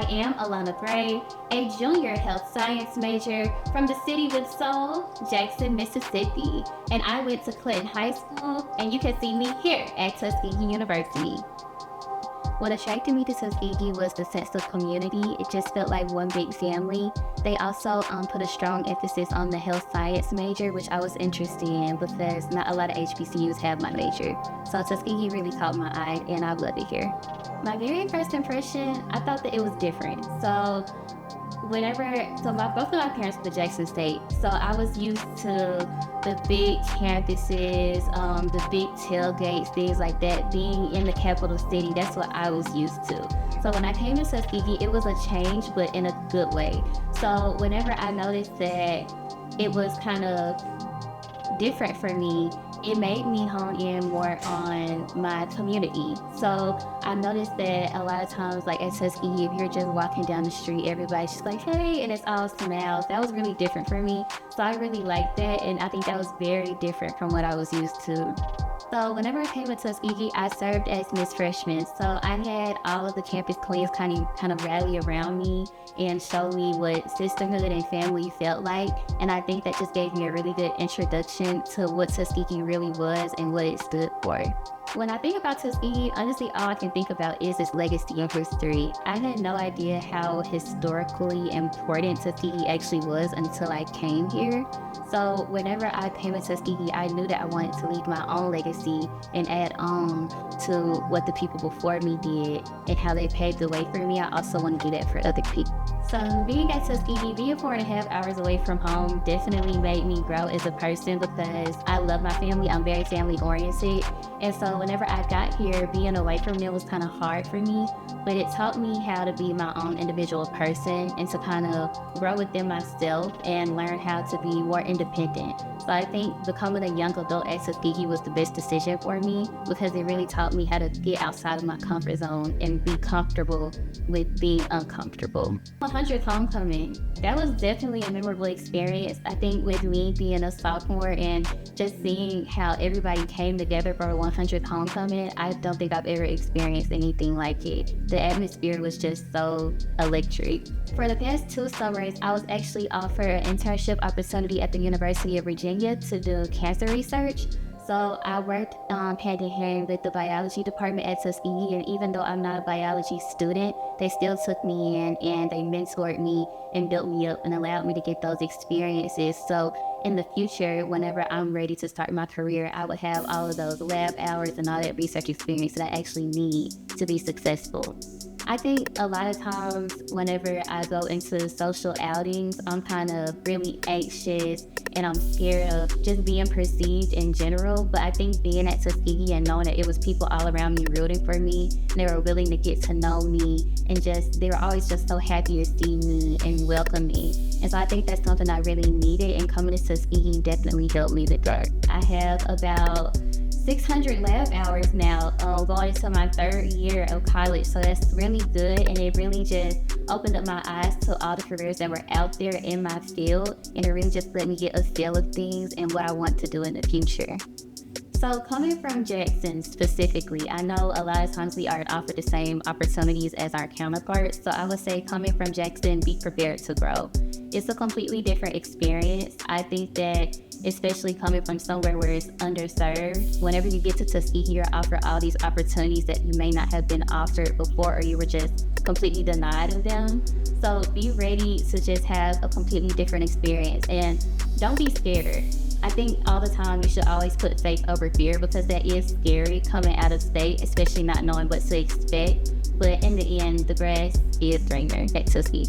I am Alahna Gray, a junior health science major from the city with soul, Jackson, Mississippi. And I went to Clinton High School, and you can see me here at Tuskegee University. What attracted me to Tuskegee was the sense of community. It just felt like one big family. They also put a strong emphasis on the health science major, which I was interested in because not a lot of HBCUs have my major. So Tuskegee really caught my eye, and I loved it here. My very first impression, I thought that it was different. So both of my parents were Jackson State, so I was used to the big campuses, the big tailgates, things like that. Being in the capital city, that's what I was used to. So when I came to Tuskegee, it was a change, but in a good way. So whenever I noticed that it was kind of different for me, it made me hone in more on my community. So I noticed that a lot of times, like at Tuskegee, if you're just walking down the street, everybody's just like, hey, and it's all smiles. That was really different for me. So I really liked that, and I think that was very different from what I was used to. So whenever I came to Tuskegee, I served as Miss Freshman. So I had all of the campus queens kind of rally around me and show me what sisterhood and family felt like. And I think that just gave me a really good introduction to what Tuskegee really was and what it stood for. When I think about Tuskegee, honestly, all I can think about is its legacy and history. I had no idea how historically important Tuskegee actually was until I came here. So whenever I came to Tuskegee, I knew that I wanted to leave my own legacy and add on to what the people before me did and how they paved the way for me. I also want to do that for other people. So being at Tuskegee, being 4.5 hours away from home definitely made me grow as a person because I love my family. I'm very family oriented. And so whenever I got here, being away from them was kind of hard for me, but it taught me how to be my own individual person and to kind of grow within myself and learn how to be more independent. So I think becoming a young adult at Tuskegee was the best decision for me because it really taught me how to get outside of my comfort zone and be comfortable with being uncomfortable. 100th homecoming, that was definitely a memorable experience. I think with me being a sophomore and just seeing how everybody came together for a 100th homecoming, I don't think I've ever experienced anything like it. The atmosphere was just so electric. For the past 2 summers, I was actually offered an internship opportunity at the University of Virginia to do cancer research. So I worked hand in hand with the biology department at Tuskegee, and even though I'm not a biology student, they still took me in and they mentored me and built me up and allowed me to get those experiences. So in the future, whenever I'm ready to start my career, I would have all of those lab hours and all that research experience that I actually need to be successful. I think a lot of times whenever I go into social outings, I'm kind of really anxious and I'm scared of just being perceived in general. But I think being at Tuskegee and knowing that it was people all around me rooting for me, and they were willing to get to know me, and they were always just so happy to see me and welcome me. And so I think that's something I really needed, and coming to Tuskegee definitely helped me with that. I have about 600 lab hours now, going into my 3rd year of college. So that's really good, and it really just opened up my eyes to all the careers that were out there in my field, and it really just let me get a feel of things and what I want to do in the future. So coming from Jackson specifically, I know a lot of times we aren't offered the same opportunities as our counterparts. So I would say coming from Jackson, be prepared to grow. It's a completely different experience. I think that especially coming from somewhere where it's underserved, whenever you get to Tuskegee, you're offered all these opportunities that you may not have been offered before, or you were just completely denied of them. So be ready to just have a completely different experience, and don't be scared. I think all the time you should always put faith over fear because that is scary coming out of state, especially not knowing what to expect. But in the end, the grass is greener at Tuskegee.